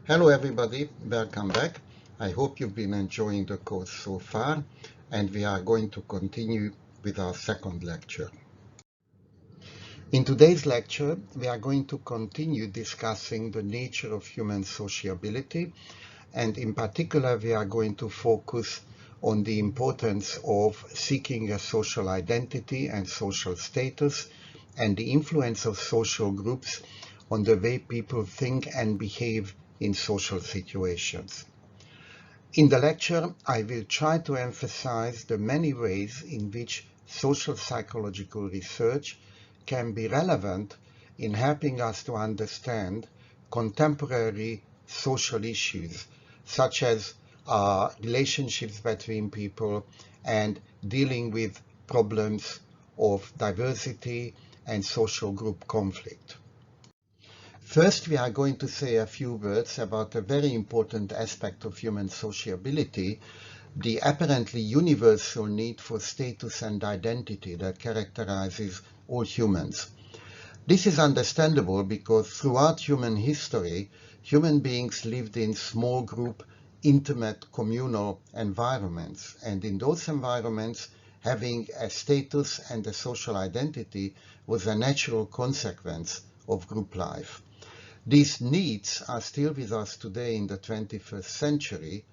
Hello everybody, welcome back. I hope you've been enjoying the course so far, and we are going to continue with our second lecture. In today's lecture, we are going to continue discussing the nature of human sociability, and in particular we are going to focus on the importance of seeking a social identity and social status, and the influence of social groups on the way people think and behave in social situations. In the lecture, I will try to emphasize the many ways in which social psychological research can be relevant in helping us to understand contemporary social issues, such as relationships between people and dealing with problems of diversity and social group conflict. First, we are going to say a few words about a very important aspect of human sociability, the apparently universal need for status and identity that characterizes all humans. This is understandable because throughout human history, human beings lived in small group, intimate, communal environments, and in those environments, having a status and a social identity was a natural consequence of group life. These needs are still with us today in the 21st century,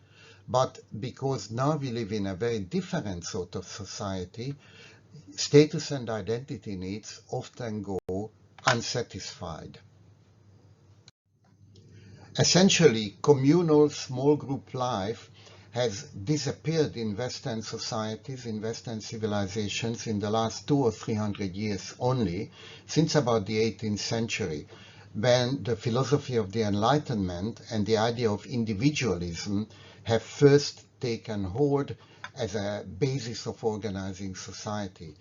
but because now we live in a very different sort of society, status and identity needs often go unsatisfied. Essentially, communal small group life has disappeared in Western societies, in Western civilizations in the last 200 or 300 years only, since about the 18th century, when the philosophy of the Enlightenment and the idea of individualism have first taken hold as a basis of organizing society.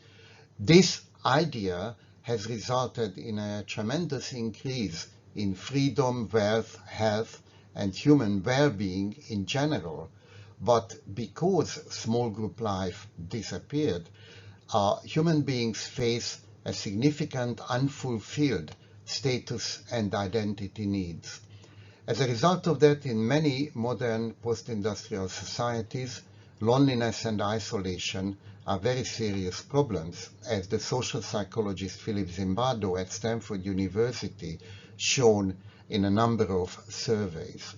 This idea has resulted in a tremendous increase in freedom, wealth, health, and human well-being in general. But because small group life disappeared, human beings face a significant unfulfilled status and identity needs. As a result of that, in many modern post-industrial societies, loneliness and isolation are very serious problems, as the social psychologist Philip Zimbardo at Stanford University shown in a number of surveys.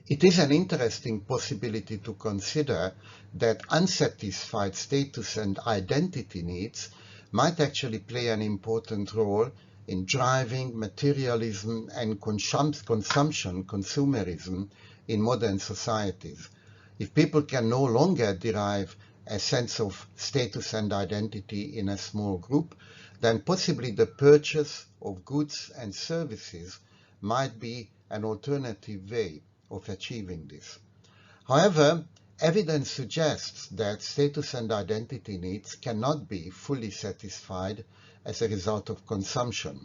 It is an interesting possibility to consider that unsatisfied status and identity needs might actually play an important role in driving materialism and consumerism in modern societies. If people can no longer derive a sense of status and identity in a small group, then possibly the purchase of goods and services might be an alternative way of achieving this. However, evidence suggests that status and identity needs cannot be fully satisfied as a result of consumption.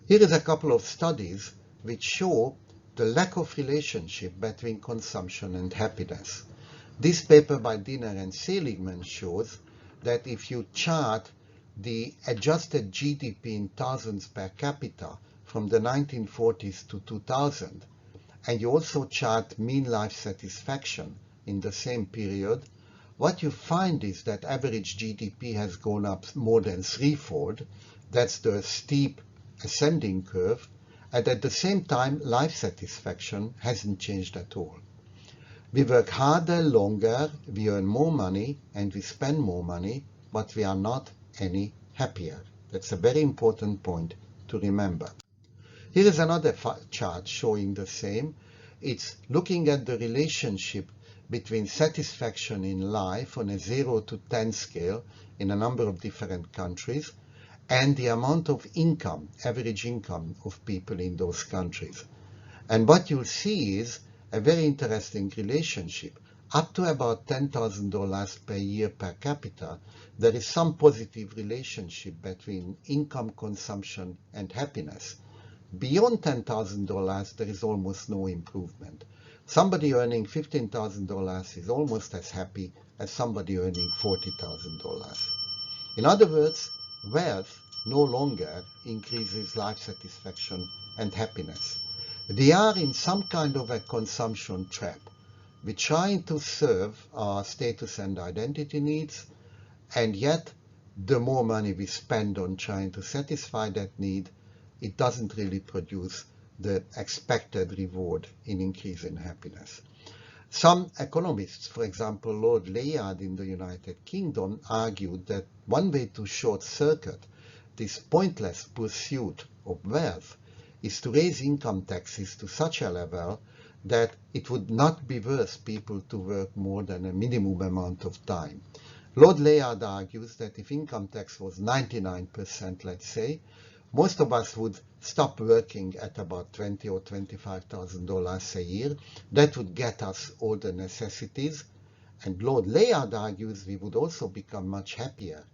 Here is a couple of studies which show the lack of relationship between consumption and happiness. This paper by Diener and Seligman shows that if you chart the adjusted GDP in thousands per capita from the 1940s to 2000, and you also chart mean life satisfaction in the same period, what you find is that average GDP has gone up more than threefold. That's the steep ascending curve, and at the same time life satisfaction hasn't changed at all. We work harder, longer, we earn more money, and we spend more money, but we are not any happier. That's a very important point to remember. Here is another chart showing the same. It's looking at the relationship between satisfaction in life on a 0 to 10 scale in a number of different countries and the amount of income, average income of people in those countries. And what you'll see is a very interesting relationship. Up to about $10,000 per year per capita, there is some positive relationship between income, consumption, and happiness. Beyond $10,000, there is almost no improvement. Somebody earning $15,000 is almost as happy as somebody earning $40,000. In other words, wealth no longer increases life satisfaction and happiness. We are in some kind of a consumption trap. We're trying to serve our status and identity needs, and yet the more money we spend on trying to satisfy that need, it doesn't really produce the expected reward in increase in happiness. Some economists, for example, Lord Layard in the United Kingdom, argued that one way to short-circuit this pointless pursuit of wealth is to raise income taxes to such a level that it would not be worth people to work more than a minimum amount of time. Lord Layard argues that if income tax was 99%, let's say, most of us would stop working at about $20,000 or $25,000 a year. That would get us all the necessities. And Lord Layard argues we would also become much happier,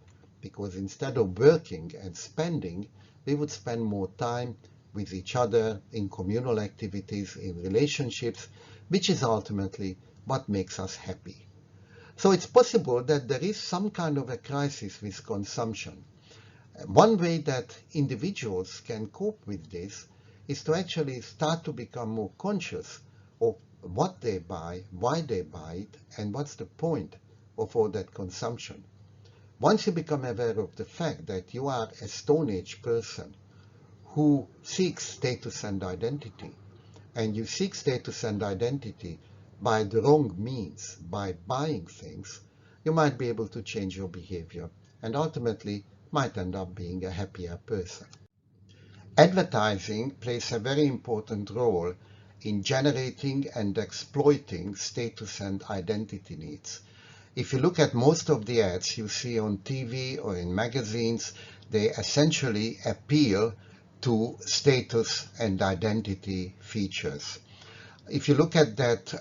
because instead of working and spending, we would spend more time with each other in communal activities, in relationships, which is ultimately what makes us happy. So it's possible that there is some kind of a crisis with consumption. One way that individuals can cope with this is to actually start to become more conscious of what they buy, why they buy it, and what's the point of all that consumption. Once you become aware of the fact that you are a Stone Age person who seeks status and identity, and you seek status and identity by the wrong means, by buying things, you might be able to change your behavior and ultimately might end up being a happier person. Advertising plays a very important role in generating and exploiting status and identity needs. If you look at most of the ads you see on TV or in magazines, they essentially appeal to status and identity features. If you look at that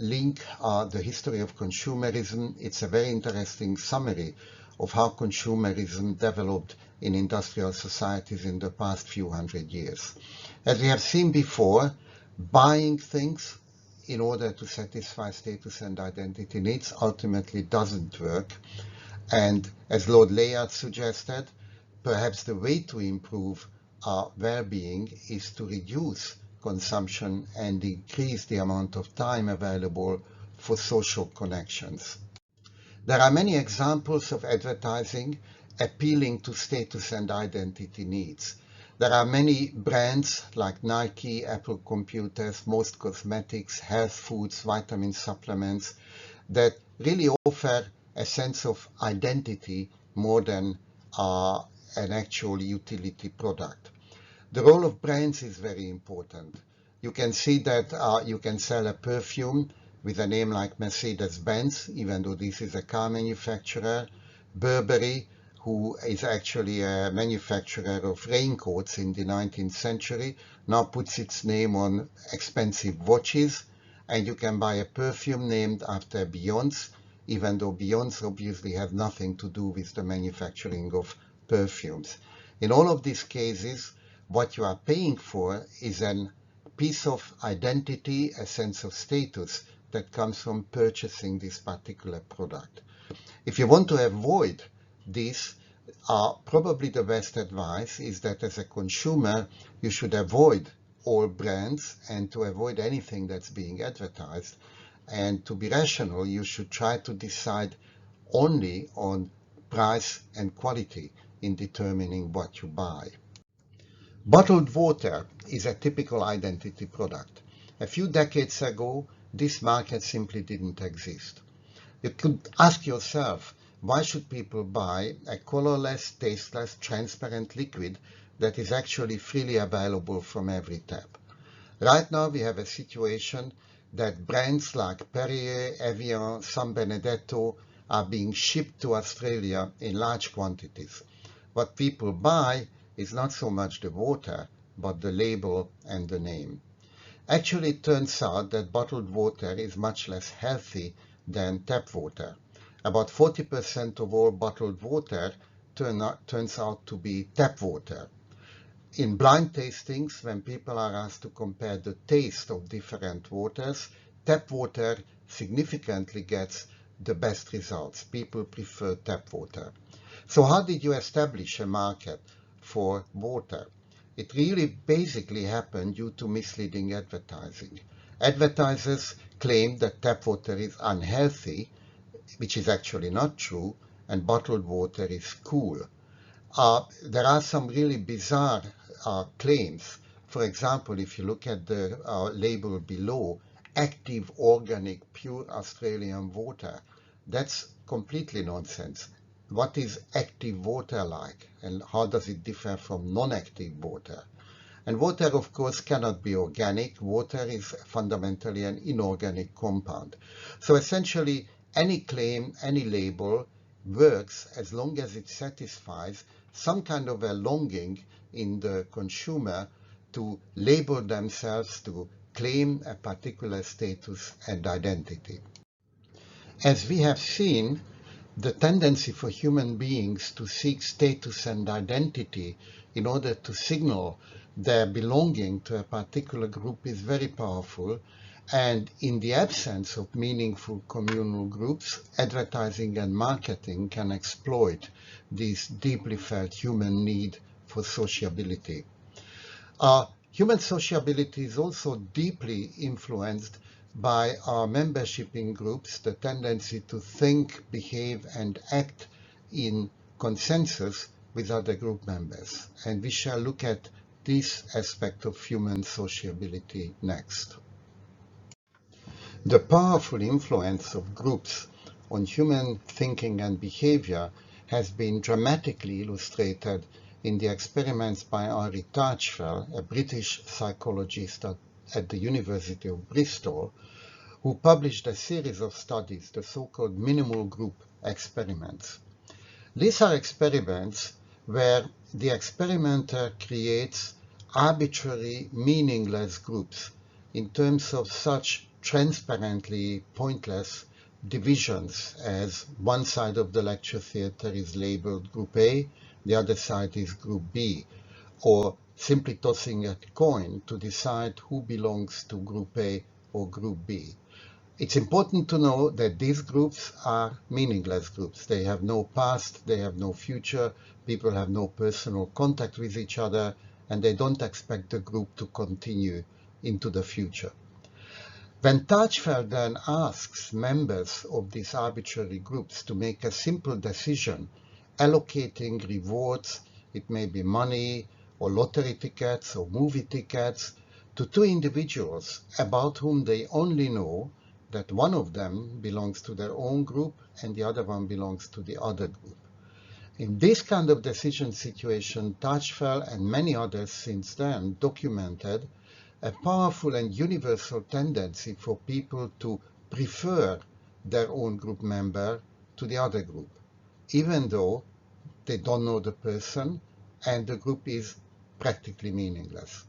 link, The History of Consumerism, it's a very interesting summary of how consumerism developed in industrial societies in the past few hundred years. As we have seen before, buying things in order to satisfy status and identity needs ultimately doesn't work. And as Lord Layard suggested, perhaps the way to improve our well-being is to reduce consumption and increase the amount of time available for social connections. There are many examples of advertising appealing to status and identity needs. There are many brands like Nike, Apple Computers, most cosmetics, health foods, vitamin supplements that really offer a sense of identity more than an actual utility product. The role of brands is very important. You can see that you can sell a perfume with a name like Mercedes-Benz, even though this is a car manufacturer. Burberry, who is actually a manufacturer of raincoats in the 19th century, now puts its name on expensive watches. And you can buy a perfume named after Beyoncé, even though Beyoncé obviously has nothing to do with the manufacturing of perfumes. In all of these cases, what you are paying for is a piece of identity, a sense of status that comes from purchasing this particular product. If you want to avoid this, probably the best advice is that as a consumer, you should avoid all brands and to avoid anything that's being advertised. And to be rational, you should try to decide only on price and quality in determining what you buy. Bottled water is a typical identity product. A few decades ago, this market simply didn't exist. You could ask yourself, why should people buy a colorless, tasteless, transparent liquid that is actually freely available from every tap? Right now we have a situation that brands like Perrier, Evian, San Benedetto are being shipped to Australia in large quantities. What people buy is not so much the water, but the label and the name. Actually, it turns out that bottled water is much less healthy than tap water. About 40% of all bottled water turns out to be tap water. In blind tastings, when people are asked to compare the taste of different waters, tap water significantly gets the best results. People prefer tap water. So how did you establish a market for water? It really basically happened due to misleading advertising. Advertisers claim that tap water is unhealthy, which is actually not true, and bottled water is cool. There are some really bizarre claims. For example, if you look at the label below, active, organic, pure Australian water, that's completely nonsense. What is active water like, and how does it differ from non-active water? And water, of course, cannot be organic. Water is fundamentally an inorganic compound. So essentially, any claim, any label works as long as it satisfies some kind of a longing in the consumer to label themselves, to claim a particular status and identity. As we have seen, the tendency for human beings to seek status and identity in order to signal their belonging to a particular group is very powerful, and in the absence of meaningful communal groups, advertising and marketing can exploit this deeply felt human need for sociability. Human sociability is also deeply influenced by our membership in groups, the tendency to think, behave, and act in consensus with other group members. And we shall look at this aspect of human sociability next. The powerful influence of groups on human thinking and behavior has been dramatically illustrated in the experiments by Henri Tajfel, a British psychologist at the University of Bristol, who published a series of studies, the so-called minimal group experiments. These are experiments where the experimenter creates arbitrary, meaningless groups in terms of such transparently pointless divisions as one side of the lecture theatre is labeled Group A, the other side is Group B, or simply tossing a coin to decide who belongs to Group A or Group B. It's important to know that these groups are meaningless groups. They have no past, they have no future, people have no personal contact with each other, and they don't expect the group to continue into the future. When Tajfel then asks members of these arbitrary groups to make a simple decision, allocating rewards, it may be money or lottery tickets or movie tickets, to two individuals about whom they only know that one of them belongs to their own group and the other one belongs to the other group. In this kind of decision situation, Tajfel and many others since then documented a powerful and universal tendency for people to prefer their own group member to the other group, even though they don't know the person and the group is practically meaningless.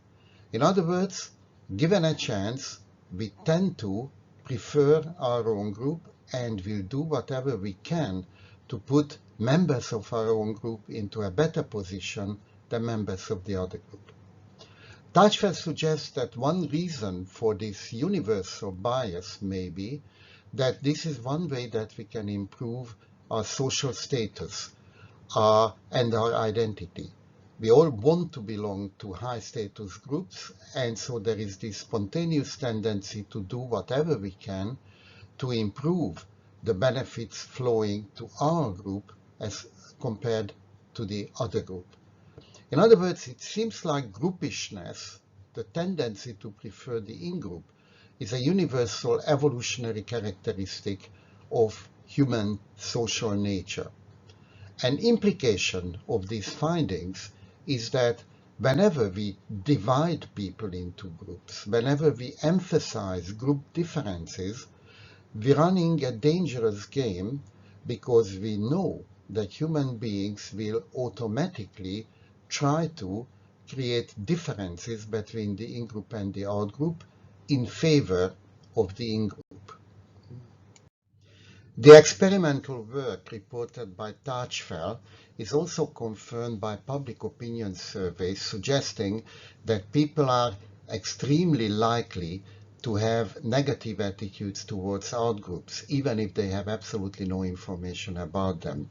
In other words, given a chance, we tend to prefer our own group and will do whatever we can to put members of our own group into a better position than members of the other group. Tajfel suggests that one reason for this universal bias may be that this is one way that we can improve our social status and our identity. We all want to belong to high status groups, and so there is this spontaneous tendency to do whatever we can to improve the benefits flowing to our group as compared to the other group. In other words, it seems like groupishness, the tendency to prefer the in-group, is a universal evolutionary characteristic of human social nature. An implication of these findings is that whenever we divide people into groups, whenever we emphasize group differences, we're running a dangerous game because we know that human beings will automatically try to create differences between the in-group and the out-group in favor of the in-group. The experimental work reported by Tajfel is also confirmed by public opinion surveys suggesting that people are extremely likely to have negative attitudes towards outgroups, even if they have absolutely no information about them.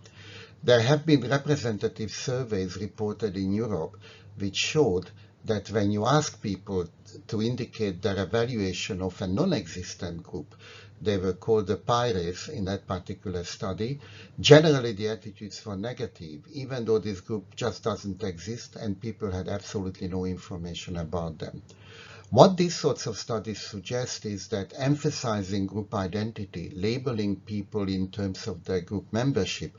There have been representative surveys reported in Europe which showed that when you ask people to indicate their evaluation of a non-existent group, they were called the pirates in that particular study, generally the attitudes were negative, even though this group just doesn't exist and people had absolutely no information about them. What these sorts of studies suggest is that emphasizing group identity, labeling people in terms of their group membership,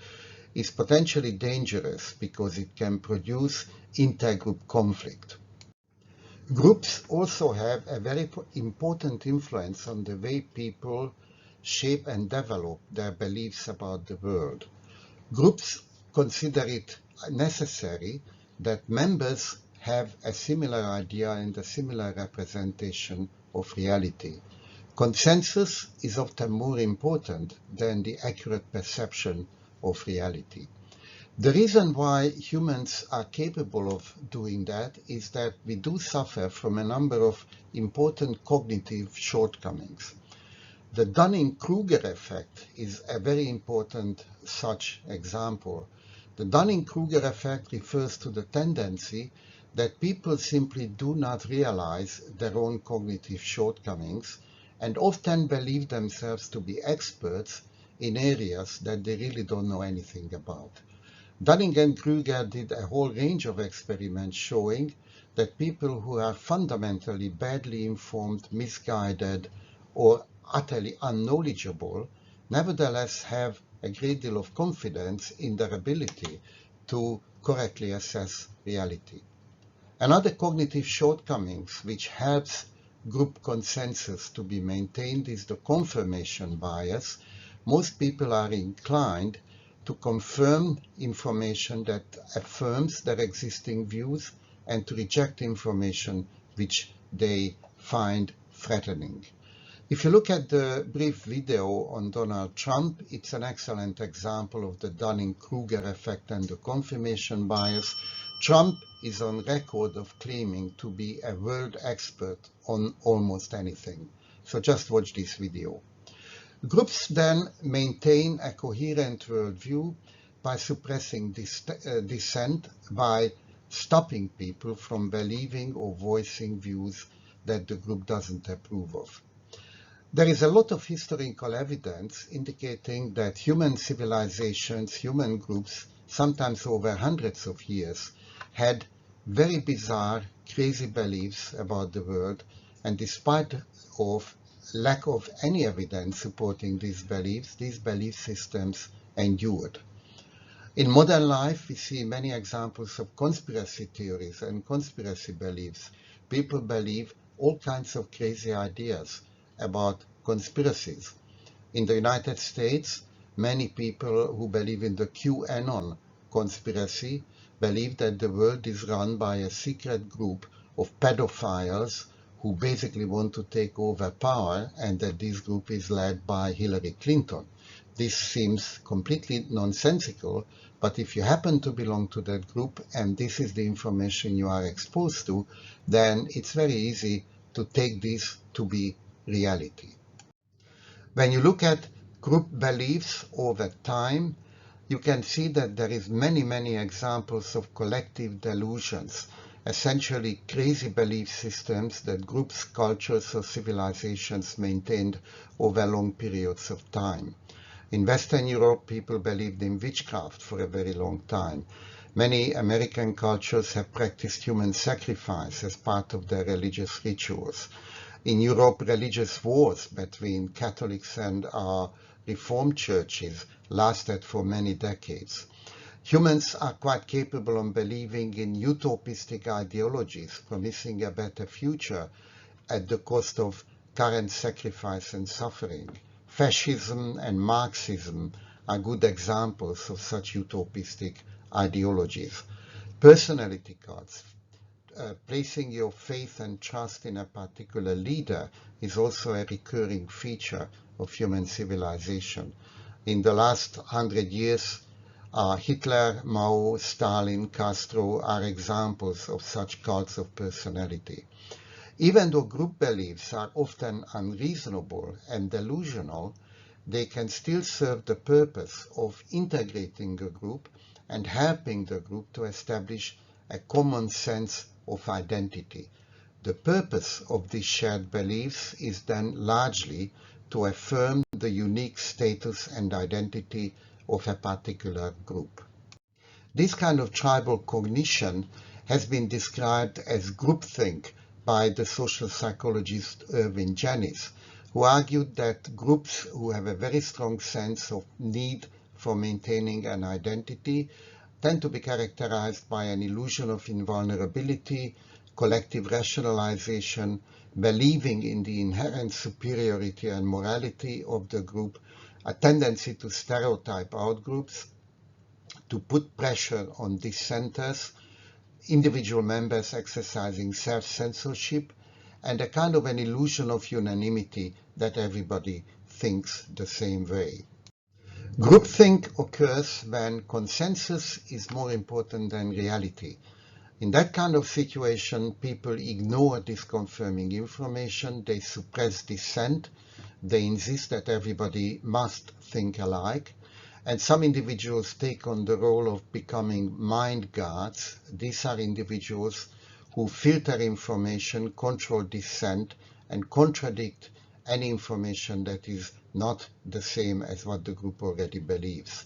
is potentially dangerous because it can produce intergroup conflict. Groups also have a very important influence on the way people shape and develop their beliefs about the world. Groups consider it necessary that members have a similar idea and a similar representation of reality. Consensus is often more important than the accurate perception of reality. The reason why humans are capable of doing that is that we do suffer from a number of important cognitive shortcomings. The Dunning-Kruger effect is a very important such example. The Dunning-Kruger effect refers to the tendency that people simply do not realize their own cognitive shortcomings and often believe themselves to be experts in areas that they really don't know anything about. Dunning and Kruger did a whole range of experiments showing that people who are fundamentally badly informed, misguided, or utterly unknowledgeable nevertheless have a great deal of confidence in their ability to correctly assess reality. Another cognitive shortcoming which helps group consensus to be maintained is the confirmation bias. Most people are inclined to confirm information that affirms their existing views and to reject information which they find threatening. If you look at the brief video on Donald Trump, it's an excellent example of the Dunning-Kruger effect and the confirmation bias. Trump is on record of claiming to be a world expert on almost anything. So just watch this video. Groups then maintain a coherent worldview by suppressing dissent, by stopping people from believing or voicing views that the group doesn't approve of. There is a lot of historical evidence indicating that human civilizations, human groups, sometimes over hundreds of years, had very bizarre, crazy beliefs about the world, and despite of lack of any evidence supporting these belief systems endured. In modern life, we see many examples of conspiracy theories and conspiracy beliefs. People believe all kinds of crazy ideas about conspiracies. In the United States, many people who believe in the QAnon conspiracy believe that the world is run by a secret group of pedophiles who basically want to take over power, and that this group is led by Hillary Clinton. This seems completely nonsensical, but if you happen to belong to that group and this is the information you are exposed to, then it's very easy to take this to be reality. When you look at group beliefs over time, you can see that there is many examples of collective delusions, essentially crazy belief systems that groups, cultures, or civilizations maintained over long periods of time. In Western Europe, people believed in witchcraft for a very long time. Many American cultures have practiced human sacrifice as part of their religious rituals. In Europe, religious wars between Catholics and Reformed churches lasted for many decades. Humans are quite capable of believing in utopistic ideologies, promising a better future at the cost of current sacrifice and suffering. Fascism and Marxism are good examples of such utopistic ideologies. Personality cults, placing your faith and trust in a particular leader, is also a recurring feature of human civilization. In the last 100 years, Hitler, Mao, Stalin, Castro are examples of such cults of personality. Even though group beliefs are often unreasonable and delusional, they can still serve the purpose of integrating a group and helping the group to establish a common sense of identity. The purpose of these shared beliefs is then largely to affirm the unique status and identity of a particular group. This kind of tribal cognition has been described as groupthink by the social psychologist Irving Janis, who argued that groups who have a very strong sense of need for maintaining an identity tend to be characterized by an illusion of invulnerability, collective rationalization, believing in the inherent superiority and morality of the group, a tendency to stereotype out groups, to put pressure on dissenters, individual members exercising self-censorship, and a kind of an illusion of unanimity that everybody thinks the same way. Groupthink occurs when consensus is more important than reality. In that kind of situation, people ignore disconfirming information, they suppress dissent, they insist that everybody must think alike, and some individuals take on the role of becoming mind guards. These are individuals who filter information, control dissent, and contradict any information that is not the same as what the group already believes.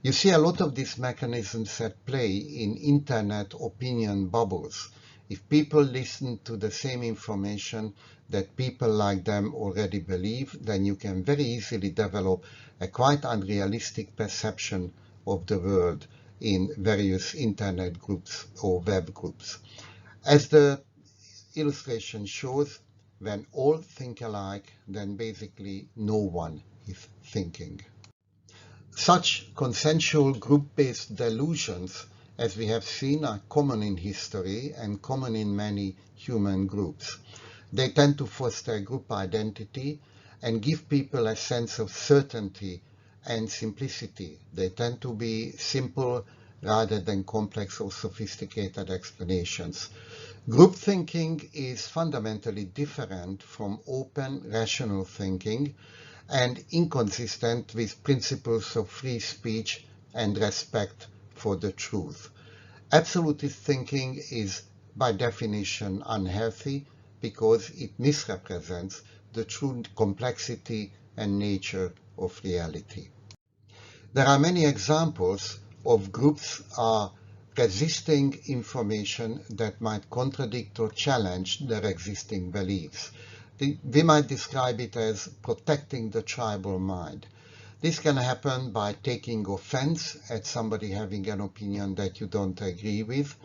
You see a lot of these mechanisms at play in internet opinion bubbles. If people listen to the same information that people like them already believe, then you can very easily develop a quite unrealistic perception of the world in various internet groups or web groups. As the illustration shows, when all think alike, then basically no one is thinking. Such consensual group-based delusions, as we have seen, are common in history and common in many human groups. They tend to foster group identity and give people a sense of certainty and simplicity. They tend to be simple rather than complex or sophisticated explanations. Group thinking is fundamentally different from open, rational thinking and inconsistent with principles of free speech and respect for the truth. Absolutist thinking is by definition unhealthy because it misrepresents the true complexity and nature of reality. There are many examples of groups resisting information that might contradict or challenge their existing beliefs. We might describe it as protecting the tribal mind. This can happen by taking offense at somebody having an opinion that you don't agree with,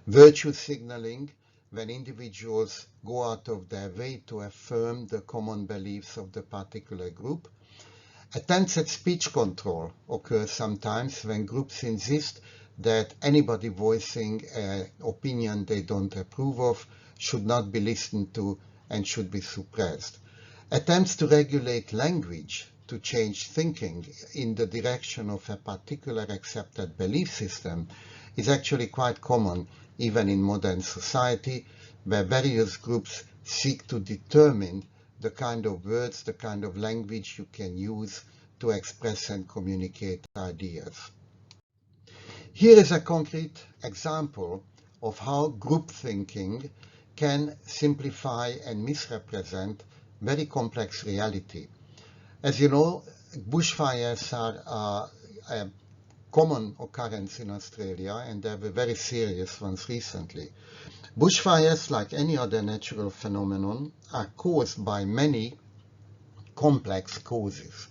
virtue signaling, when individuals go out of their way to affirm the common beliefs of the particular group. Attempts at speech control occur sometimes when groups insist that anybody voicing an opinion they don't approve of should not be listened to and should be suppressed. Attempts to regulate language, to change thinking in the direction of a particular accepted belief system is actually quite common even in modern society, where various groups seek to determine the kind of words, the kind of language you can use to express and communicate ideas. Here is a concrete example of how group thinking can simplify and misrepresent very complex reality. As you know, bushfires are a common occurrence in Australia, and there were very serious ones recently. Bushfires, like any other natural phenomenon, are caused by many complex causes.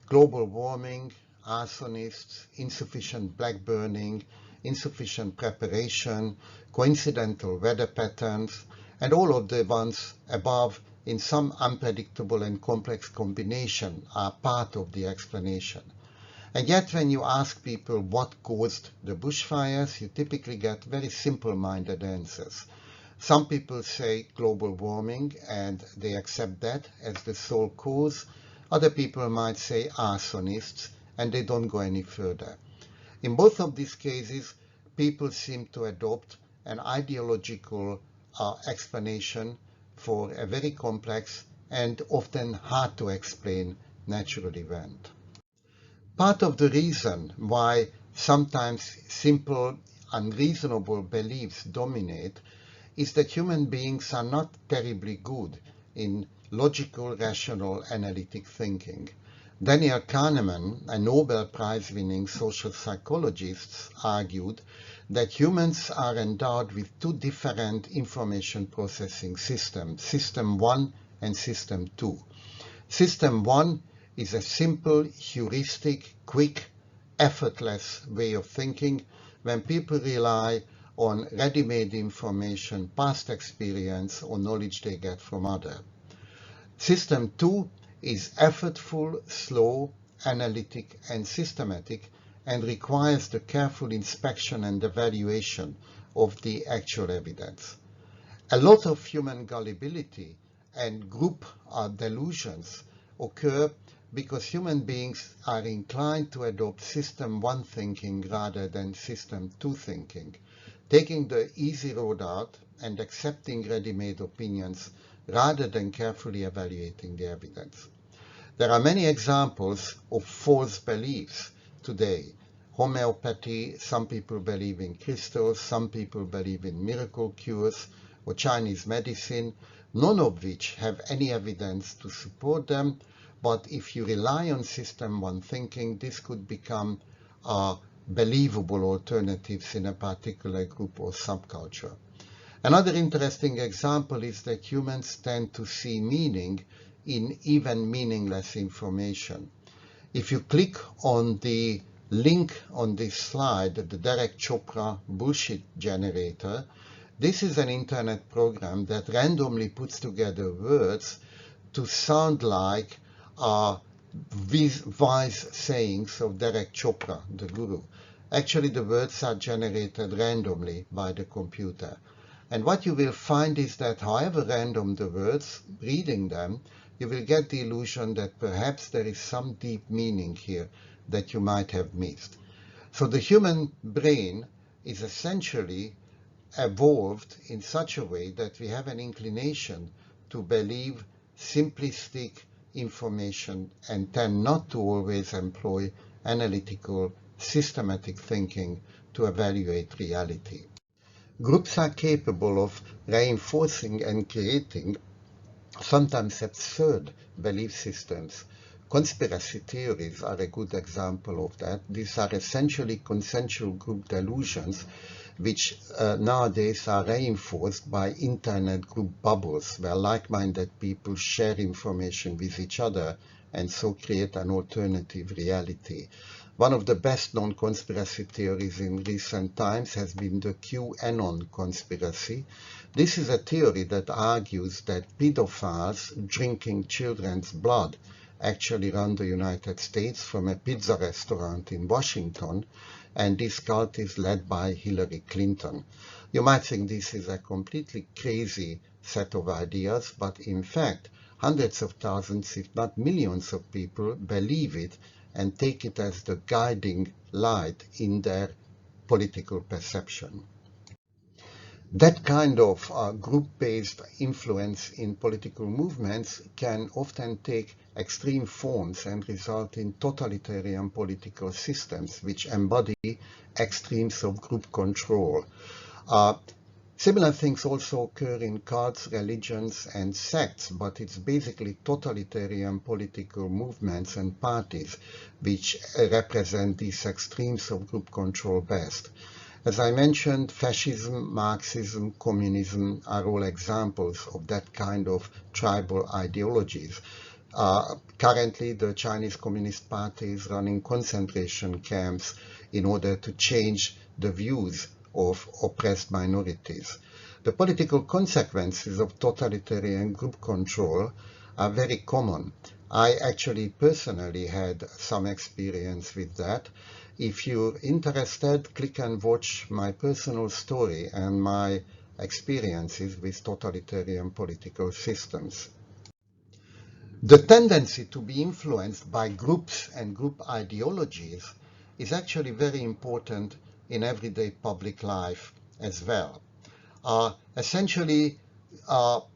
Global warming, arsonists, insufficient black burning, insufficient preparation, coincidental weather patterns, and all of the ones above in some unpredictable and complex combination are part of the explanation. And yet when you ask people what caused the bushfires, you typically get very simple-minded answers. Some people say global warming and they accept that as the sole cause. Other people might say arsonists and they don't go any further. In both of these cases, people seem to adopt an ideological explanation for a very complex and often hard to explain natural event. Part of the reason why sometimes simple unreasonable beliefs dominate is that human beings are not terribly good in logical, rational, analytic thinking. Daniel Kahneman, a Nobel Prize-winning social psychologist, argued that humans are endowed with two different information processing systems, System 1 and System 2. System 1 is a simple, heuristic, quick, effortless way of thinking when people rely on ready-made information, past experience, or knowledge they get from others. System 2 is effortful, slow, analytic, and systematic, and requires the careful inspection and evaluation of the actual evidence. A lot of human gullibility and group delusions occur because human beings are inclined to adopt System 1 thinking rather than System 2 thinking, taking the easy road out and accepting ready-made opinions rather than carefully evaluating the evidence. There are many examples of false beliefs today. Homeopathy, some people believe in crystals, some people believe in miracle cures, or Chinese medicine, none of which have any evidence to support them. But if you rely on System 1 thinking, this could become believable alternatives in a particular group or subculture. Another interesting example is that humans tend to see meaning in even meaningless information. If you click on the link on this slide, the Derek Chopra bullshit generator, this is an internet program that randomly puts together words to sound like wise sayings of Derek Chopra, the guru. Actually, the words are generated randomly by the computer. And what you will find is that however random the words, reading them, you will get the illusion that perhaps there is some deep meaning here that you might have missed. So the human brain is essentially evolved in such a way that we have an inclination to believe simplistic information and tend not to always employ analytical, systematic thinking to evaluate reality. Groups are capable of reinforcing and creating sometimes absurd belief systems. Conspiracy theories are a good example of that. These are essentially consensual group delusions which nowadays are reinforced by internet group bubbles where like-minded people share information with each other and so create an alternative reality. One of the best known conspiracy theories in recent times has been the QAnon conspiracy. This is a theory that argues that pedophiles drinking children's blood actually run the United States from a pizza restaurant in Washington, and this cult is led by Hillary Clinton. You might think this is a completely crazy set of ideas, but in fact, hundreds of thousands, if not millions of people believe it and take it as the guiding light in their political perception. That kind of group-based influence in political movements can often take extreme forms and result in totalitarian political systems which embody extremes of group control. Similar things also occur in cults, religions, and sects, but it's basically totalitarian political movements and parties which represent these extremes of group control best. As I mentioned, fascism, Marxism, communism are all examples of that kind of tribal ideologies. Currently, the Chinese Communist Party is running concentration camps in order to change the views of oppressed minorities. The political consequences of totalitarian group control are very common. I actually personally had some experience with that. If you're interested, click and watch my personal story and my experiences with totalitarian political systems. The tendency to be influenced by groups and group ideologies is actually very important in everyday public life as well. Essentially,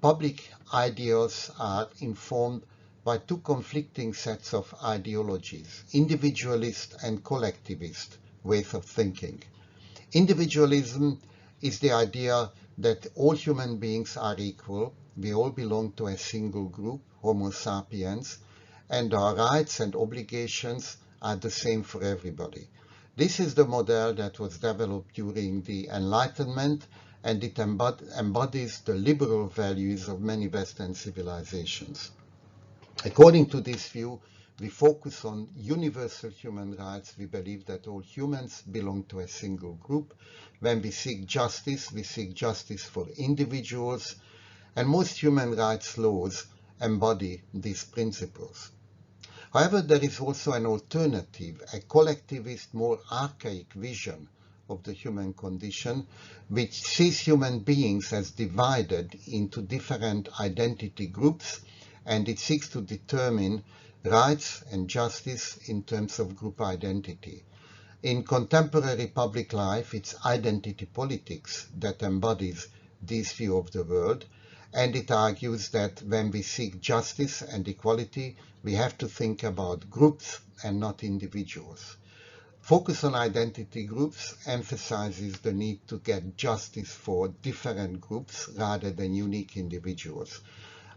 public ideals are informed by two conflicting sets of ideologies, individualist and collectivist ways of thinking. Individualism is the idea that all human beings are equal, we all belong to a single group, Homo sapiens, and our rights and obligations are the same for everybody. This is the model that was developed during the Enlightenment, and it embodies the liberal values of many Western civilizations. According to this view, we focus on universal human rights. We believe that all humans belong to a single group. When we seek justice for individuals, and most human rights laws embody these principles. However, there is also an alternative, a collectivist, more archaic vision of the human condition, which sees human beings as divided into different identity groups, and it seeks to determine rights and justice in terms of group identity. In contemporary public life, it's identity politics that embodies this view of the world, and it argues that when we seek justice and equality, we have to think about groups and not individuals. Focus on identity groups emphasizes the need to get justice for different groups rather than unique individuals.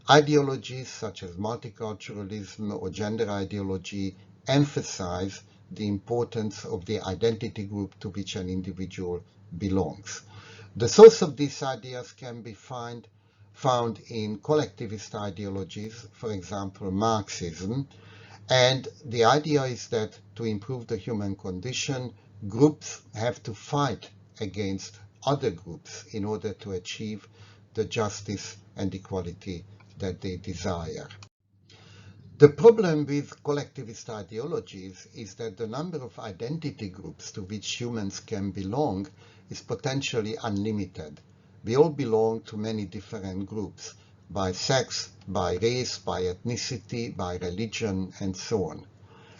Ideologies such as multiculturalism or gender ideology emphasize the importance of the identity group to which an individual belongs. The source of these ideas can be found in collectivist ideologies, for example, Marxism, and the idea is that to improve the human condition, groups have to fight against other groups in order to achieve the justice and equality that they desire. The problem with collectivist ideologies is that the number of identity groups to which humans can belong is potentially unlimited. We all belong to many different groups, by sex, by race, by ethnicity, by religion, and so on.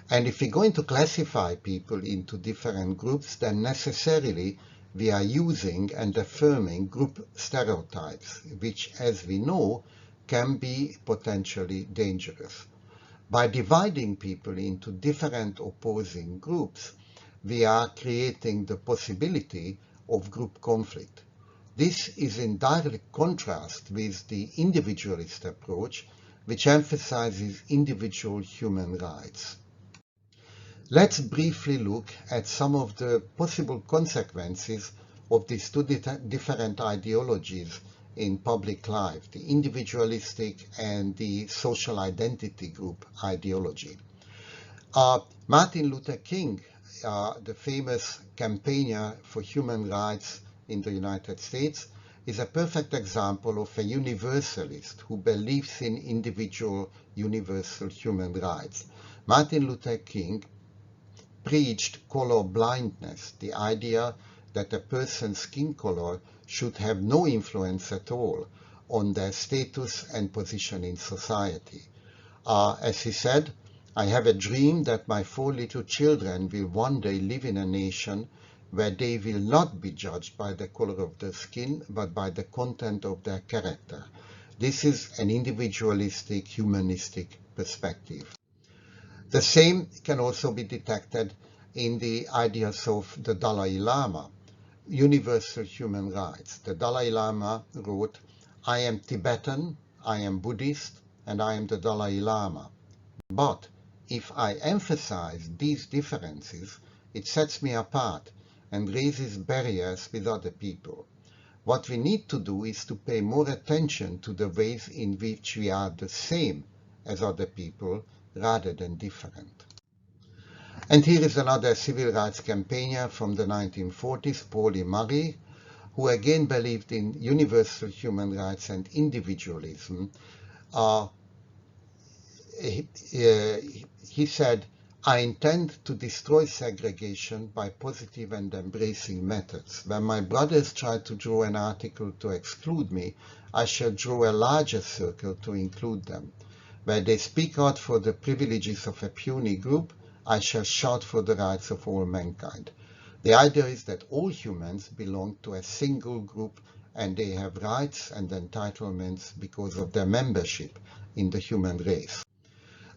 And if we're going to classify people into different groups, then necessarily we are using and affirming group stereotypes, which, as we know, can be potentially dangerous. By dividing people into different opposing groups, we are creating the possibility of group conflict. This is in direct contrast with the individualist approach, which emphasizes individual human rights. Let's briefly look at some of the possible consequences of these two different ideologies in public life, the individualistic and the social identity group ideology. Martin Luther King, the famous campaigner for human rights in the United States, is a perfect example of a universalist who believes in individual universal human rights. Martin Luther King preached color blindness, the idea that a person's skin color should have no influence at all on their status and position in society. As he said, "I have a dream that my 4 little children will one day live in a nation where they will not be judged by the color of their skin, but by the content of their character." This is an individualistic, humanistic perspective. The same can also be detected in the ideas of the Dalai Lama, universal human rights. The Dalai Lama wrote, "I am Tibetan, I am Buddhist, and I am the Dalai Lama. But if I emphasize these differences, it sets me apart and raises barriers with other people. What we need to do is to pay more attention to the ways in which we are the same as other people rather than different." And here is another civil rights campaigner from the 1940s, Pauli Murray, who again believed in universal human rights and individualism. He said, "I intend to destroy segregation by positive and embracing methods. When my brothers try to draw an article to exclude me, I shall draw a larger circle to include them. Where they speak out for the privileges of a puny group, I shall shout for the rights of all mankind." The idea is that all humans belong to a single group and they have rights and entitlements because of their membership in the human race.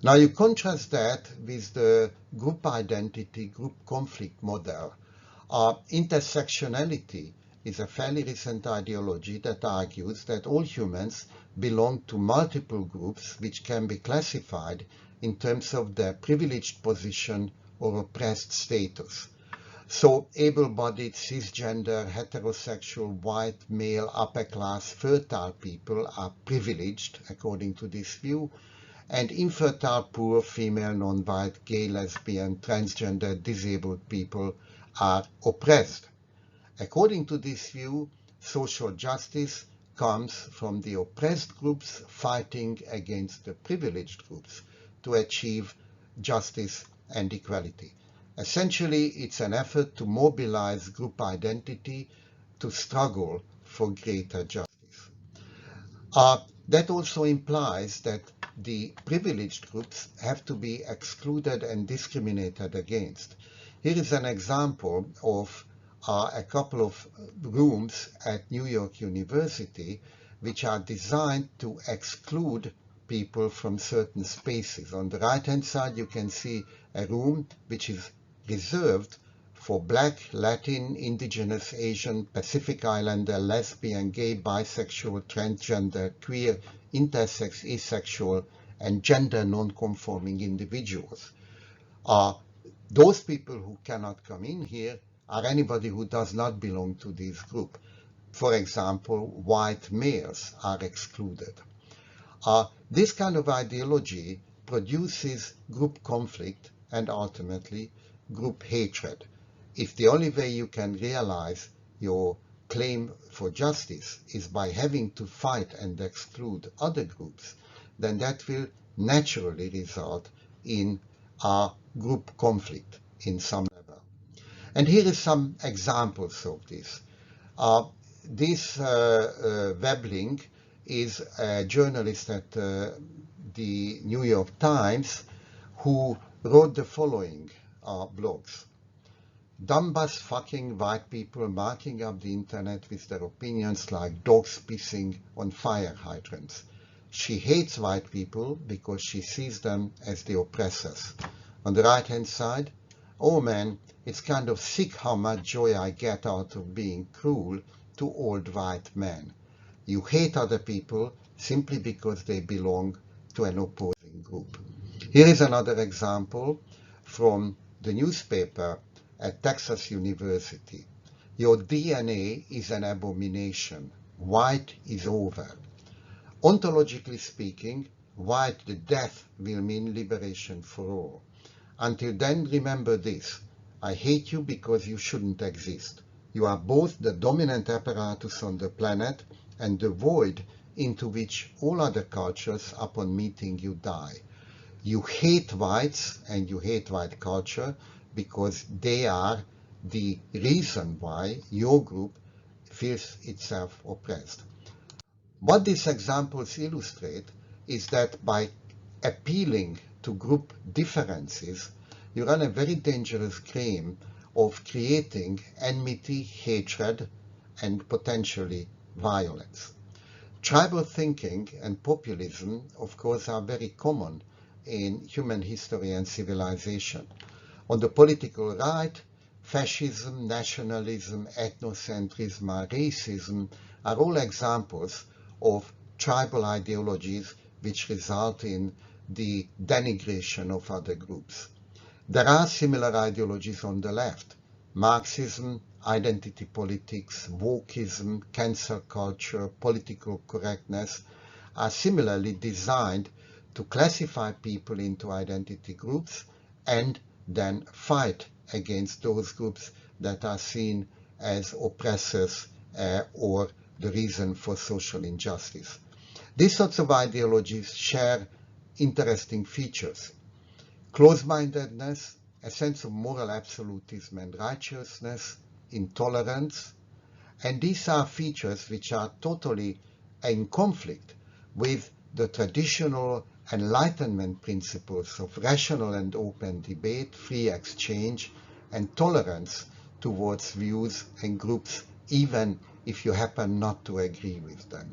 Now you contrast that with the group identity, group conflict model. Intersectionality is a fairly recent ideology that argues that all humans belong to multiple groups which can be classified in terms of their privileged position or oppressed status. So able-bodied, cisgender, heterosexual, white, male, upper-class, fertile people are privileged, according to this view, and infertile, poor, female, non-white, gay, lesbian, transgender, disabled people are oppressed. According to this view, social justice comes from the oppressed groups fighting against the privileged groups to achieve justice and equality. Essentially, it's an effort to mobilize group identity to struggle for greater justice. That also implies that the privileged groups have to be excluded and discriminated against. Here is an example of a couple of rooms at New York University which are designed to exclude people from certain spaces. On the right-hand side, you can see a room which is reserved for Black, Latin, Indigenous, Asian, Pacific Islander, lesbian, gay, bisexual, transgender, queer, intersex, asexual, and gender non-conforming individuals. Those people who cannot come in here are anybody who does not belong to this group. For example, white males are excluded. This kind of ideology produces group conflict and ultimately group hatred. If the only way you can realize your claim for justice is by having to fight and exclude other groups, then that will naturally result in a group conflict in some level. And here is some examples of this. This web link is a journalist at the New York Times who wrote the following blogs. Dumbass fucking white people marking up the internet with their opinions like dogs pissing on fire hydrants. She hates white people because she sees them as the oppressors. On the right-hand side, oh man, it's kind of sick how much joy I get out of being cruel to old white men. You hate other people simply because they belong to an opposing group. Here is another example from the newspaper at Texas University. Your DNA is an abomination. White is over. Ontologically speaking, white, the death will mean liberation for all. Until then, remember this. I hate you because you shouldn't exist. You are both the dominant apparatus on the planet and the void into which all other cultures, upon meeting you, die. You hate whites and you hate white culture because they are the reason why your group feels itself oppressed. What these examples illustrate is that by appealing to group differences, you run a very dangerous game of creating enmity, hatred, and potentially violence. Tribal thinking and populism, of course, are very common in human history and civilization. On the political right, fascism, nationalism, ethnocentrism, racism are all examples of tribal ideologies which result in the denigration of other groups. There are similar ideologies on the left. Marxism, identity politics, wokeism, cancel culture, political correctness are similarly designed to classify people into identity groups and then fight against those groups that are seen as oppressors or the reason for social injustice. These sorts of ideologies share interesting features. Close-mindedness, a sense of moral absolutism and righteousness, intolerance, and these are features which are totally in conflict with the traditional Enlightenment principles of rational and open debate, free exchange, and tolerance towards views and groups, even if you happen not to agree with them.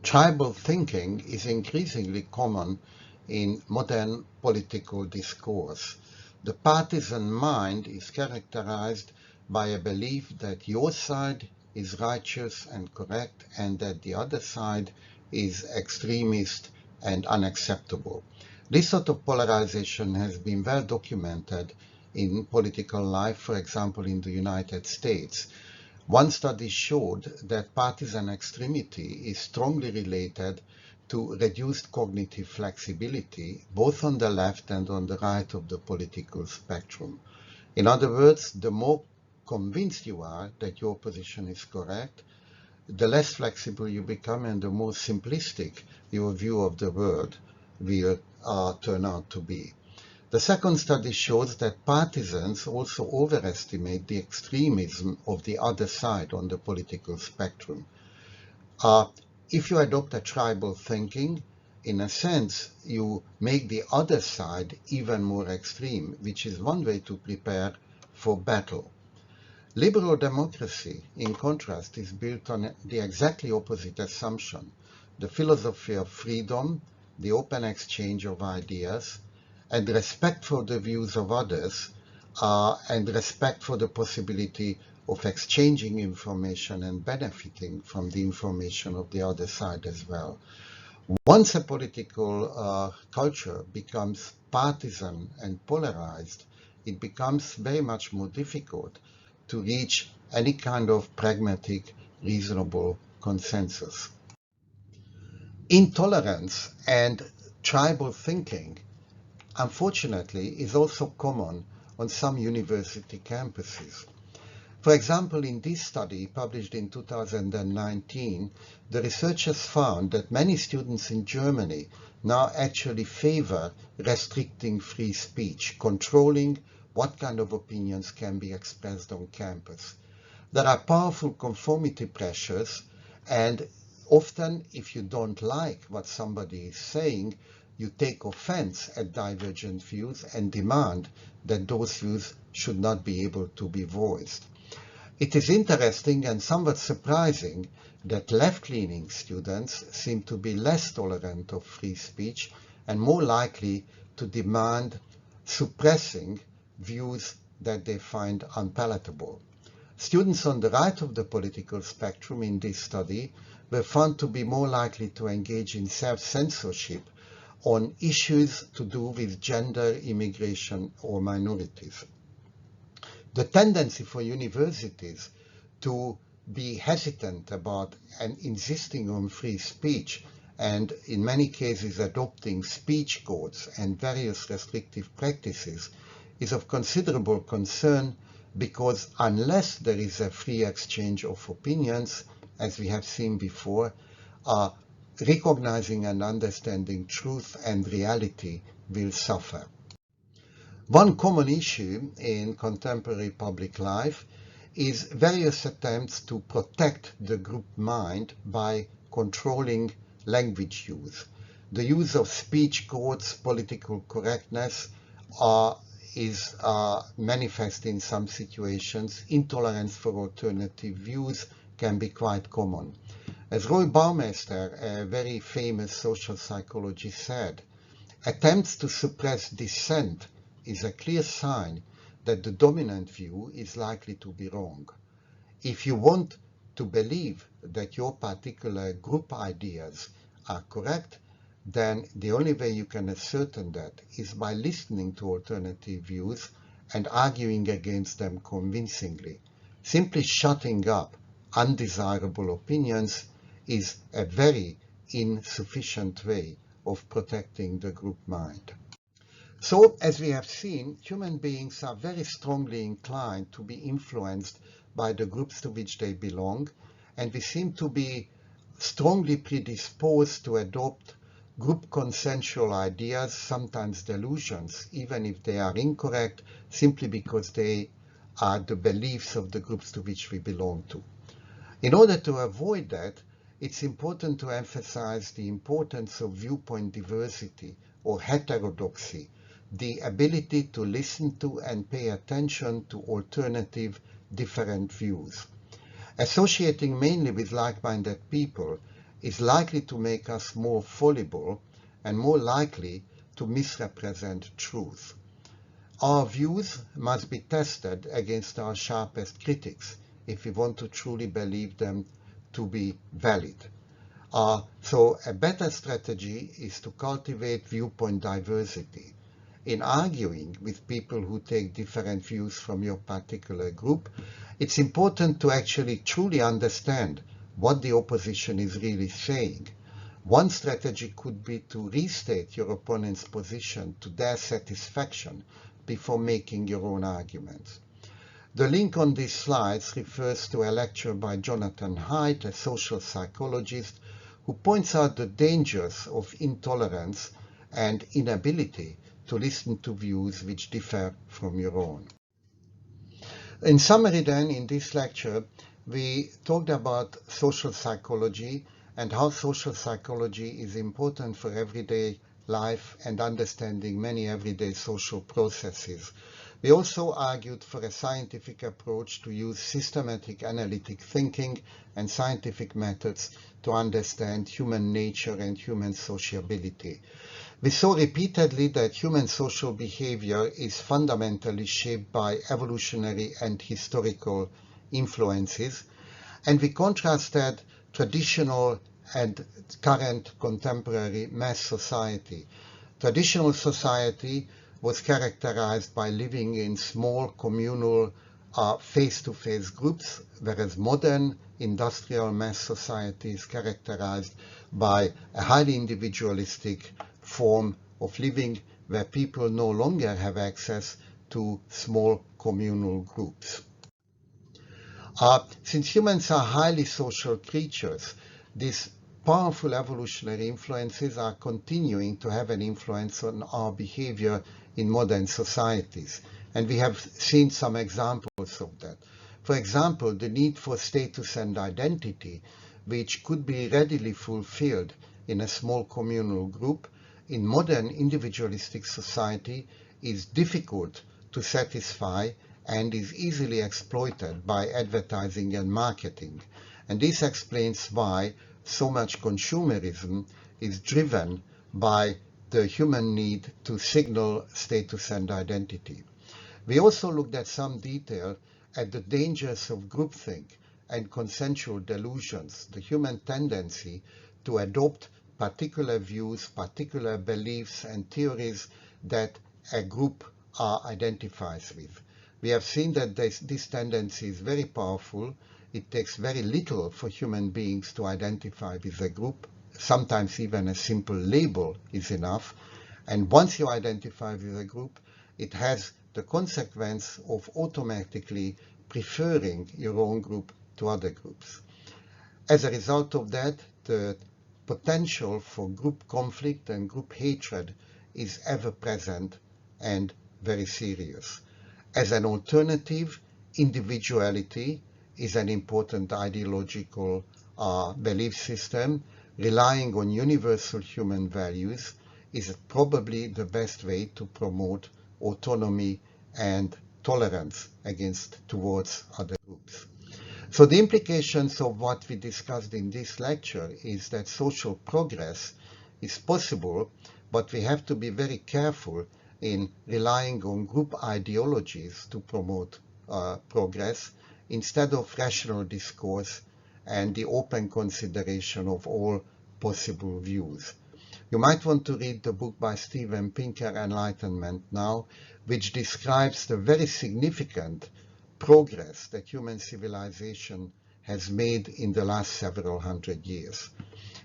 Tribal thinking is increasingly common in modern political discourse. The partisan mind is characterized by a belief that your side is righteous and correct and that the other side is extremist and unacceptable. This sort of polarization has been well documented in political life, for example, in the United States. One study showed that partisan extremity is strongly related to reduced cognitive flexibility, both on the left and on the right of the political spectrum. In other words, the more convinced you are that your position is correct, the less flexible you become and the more simplistic your view of the world will turn out to be. The second study shows that partisans also overestimate the extremism of the other side on the political spectrum. If you adopt a tribal thinking, in a sense, you make the other side even more extreme, which is one way to prepare for battle. Liberal democracy, in contrast, is built on the exactly opposite assumption: the philosophy of freedom, the open exchange of ideas, and respect for the views of others, and respect for the possibility of exchanging information and benefiting from the information of the other side as well. Once a political culture becomes partisan and polarized, it becomes very much more difficult to reach any kind of pragmatic, reasonable consensus. Intolerance and tribal thinking, unfortunately, is also common on some university campuses. For example, in this study published in 2019, the researchers found that many students in Germany now actually favor restricting free speech, controlling what kind of opinions can be expressed on campus. There are powerful conformity pressures, and often if you don't like what somebody is saying, you take offense at divergent views and demand that those views should not be able to be voiced. It is interesting and somewhat surprising that left-leaning students seem to be less tolerant of free speech and more likely to demand suppressing views that they find unpalatable. Students on the right of the political spectrum in this study were found to be more likely to engage in self-censorship on issues to do with gender, immigration, or minorities. The tendency for universities to be hesitant about and insisting on free speech and in many cases adopting speech codes and various restrictive practices is of considerable concern, because unless there is a free exchange of opinions, as we have seen before, recognizing and understanding truth and reality will suffer. One common issue in contemporary public life is various attempts to protect the group mind by controlling language use. The use of speech codes, political correctness is manifest in some situations. Intolerance for alternative views can be quite common. As Roy Baumeister, a very famous social psychologist, said, attempts to suppress dissent is a clear sign that the dominant view is likely to be wrong. If you want to believe that your particular group ideas are correct, then the only way you can ascertain that is by listening to alternative views and arguing against them convincingly. Simply shutting up undesirable opinions is a very insufficient way of protecting the group mind. So, as we have seen, human beings are very strongly inclined to be influenced by the groups to which they belong, and we seem to be strongly predisposed to adopt group consensual ideas, sometimes delusions, even if they are incorrect, simply because they are the beliefs of the groups to which we belong to. In order to avoid that, it's important to emphasize the importance of viewpoint diversity or heterodoxy, the ability to listen to and pay attention to alternative, different views. Associating mainly with like-minded people is likely to make us more fallible and more likely to misrepresent truth. Our views must be tested against our sharpest critics if we want to truly believe them to be valid. So a better strategy is to cultivate viewpoint diversity. In arguing with people who take different views from your particular group, it's important to actually truly understand what the opposition is really saying. One strategy could be to restate your opponent's position to their satisfaction before making your own arguments. The link on these slides refers to a lecture by Jonathan Haidt, a social psychologist, who points out the dangers of intolerance and inability to listen to views which differ from your own. In summary then, in this lecture, we talked about social psychology and how social psychology is important for everyday life and understanding many everyday social processes. We also argued for a scientific approach to use systematic analytic thinking and scientific methods to understand human nature and human sociability. We saw repeatedly that human social behavior is fundamentally shaped by evolutionary and historical influences, and we contrasted traditional and current contemporary mass society. Traditional society was characterized by living in small communal face-to-face groups, whereas modern industrial mass society is characterized by a highly individualistic form of living where people no longer have access to small communal groups. Since humans are highly social creatures, these powerful evolutionary influences are continuing to have an influence on our behavior in modern societies. And we have seen some examples of that. For example, the need for status and identity, which could be readily fulfilled in a small communal group, in modern individualistic society is difficult to satisfy and is easily exploited by advertising and marketing. And this explains why so much consumerism is driven by the human need to signal status and identity. We also looked at some detail at the dangers of groupthink and consensual delusions, the human tendency to adopt particular views, particular beliefs and theories that a group identifies with. We have seen that this tendency is very powerful. It takes very little for human beings to identify with a group. Sometimes even a simple label is enough. And once you identify with a group, it has the consequence of automatically preferring your own group to other groups. As a result of that, the potential for group conflict and group hatred is ever present and very serious. As an alternative, individuality is an important ideological belief system. Relying on universal human values is probably the best way to promote autonomy and tolerance towards other groups. So the implications of what we discussed in this lecture is that social progress is possible, but we have to be very careful in relying on group ideologies to promote progress instead of rational discourse and the open consideration of all possible views. You might want to read the book by Steven Pinker, Enlightenment Now, which describes the very significant progress that human civilization has made in the last several hundred years.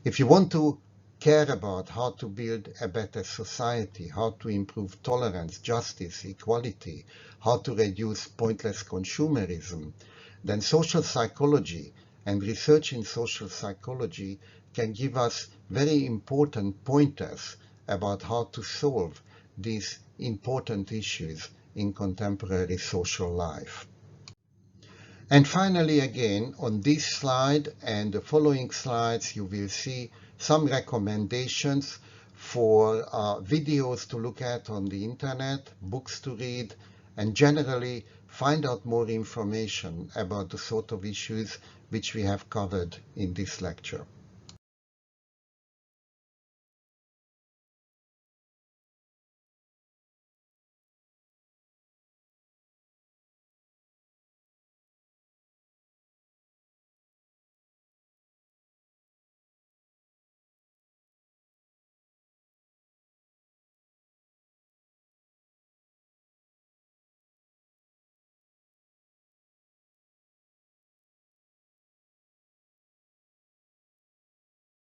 If you want to care about how to build a better society, how to improve tolerance, justice, equality, how to reduce pointless consumerism, then social psychology and research in social psychology can give us very important pointers about how to solve these important issues in contemporary social life. And finally, again, on this slide and the following slides, you will see some recommendations for videos to look at on the internet, books to read, and generally find out more information about the sort of issues which we have covered in this lecture.